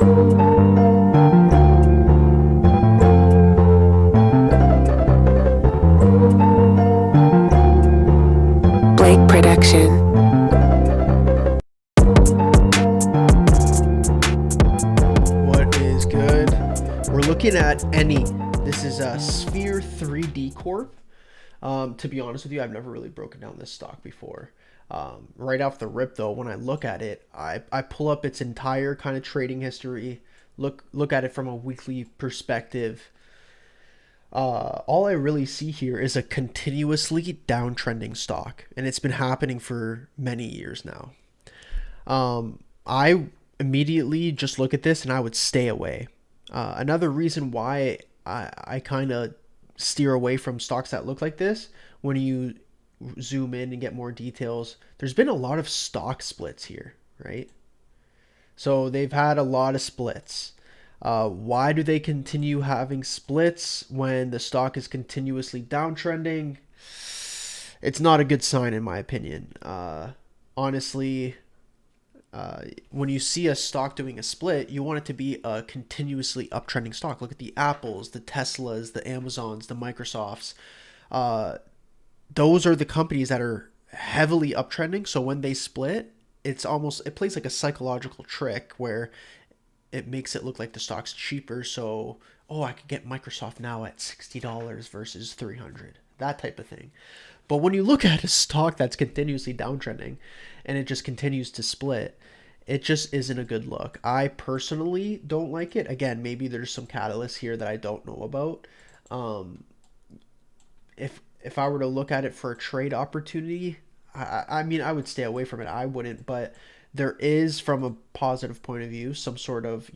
Production. What is good? We're looking at any. This is a Sphere 3D Corp. To be honest with you, I've never really broken down this stock before. Right off the rip, though, when I look at it, I pull up its entire kind of trading history, look at it from a weekly perspective. All I really see here is a continuously downtrending stock, and it's been happening for many years now. I immediately just look at this and I would stay away. Another reason why I kind of steer away from stocks that look like this, when you zoom in and get more details, there's been a lot of stock splits here, right? So they've had a lot of splits. Why do they continue having splits when the stock is continuously downtrending? It's not a good sign, in my opinion. Honestly, when you see a stock doing a split, you want it to be a continuously uptrending stock. Look at the Apples, the Teslas, the Amazons, the Microsofts. Uh, those are the companies that are heavily uptrending. So when they split, it plays like a psychological trick where it makes it look like the stock's cheaper. So, oh, I could get Microsoft now at $60 versus 300. That type of thing. But when you look at a stock that's continuously downtrending and it just continues to split, it just isn't a good look. I personally don't like it. Again, maybe there's some catalysts here that I don't know about. Um, if I were to look at it for a trade opportunity, I mean, I would stay away from it. I wouldn't, but there is, from a positive point of view, some sort of,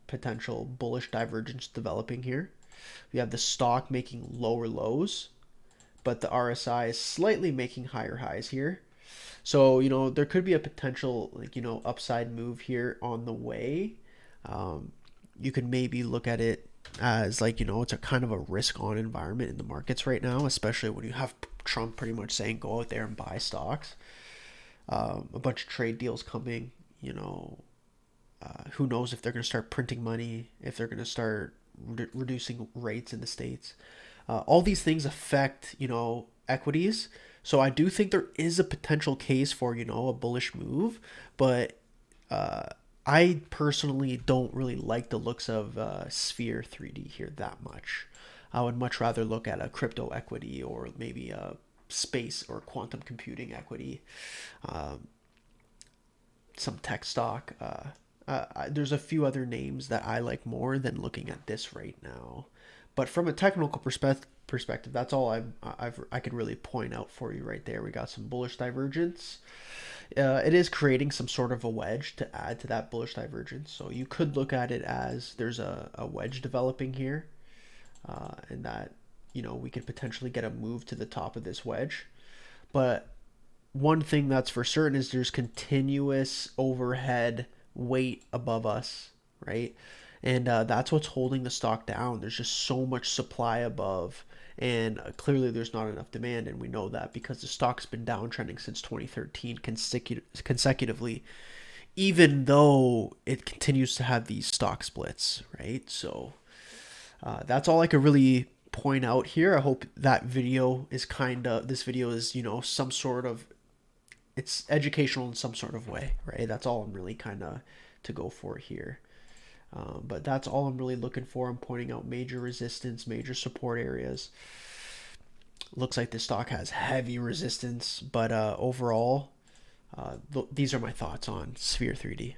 potential bullish divergence developing here. We have the stock making lower lows, but the RSI is slightly making higher highs here. So, there could be a potential, upside move here on the way. You could maybe look at it as it's a kind of a risk on environment in the markets right now, especially when you have Trump pretty much saying go out there and buy stocks. A bunch of trade deals coming, who knows if they're going to start printing money, if they're going to start reducing rates in the States. All these things affect, equities. So I do think there is a potential case for, a bullish move, but I personally don't really like the looks of Sphere 3D here that much. I would much rather look at a crypto equity or maybe a space or quantum computing equity, some tech stock. There's a few other names that I like more than looking at this right now. But from a technical perspective, that's all I could really point out for you right there. We got some bullish divergence. It is creating some sort of a wedge to add to that bullish divergence. So you could look at it as there's a wedge developing here, and that we could potentially get a move to the top of this wedge. But one thing that's for certain is there's continuous overhead weight above us, right? And that's what's holding the stock down. There's just so much supply above, and clearly there's not enough demand, and we know that because the stock's been downtrending since 2013 consecutively, even though it continues to have these stock splits, right? So that's all I could really point out here. I hope that this video is, some sort of, it's educational in some sort of way, right? That's all I'm really kind of to go for here. But that's all I'm really looking for. I'm pointing out major resistance, major support areas. Looks like this stock has heavy resistance, but overall, these are my thoughts on Sphere 3D.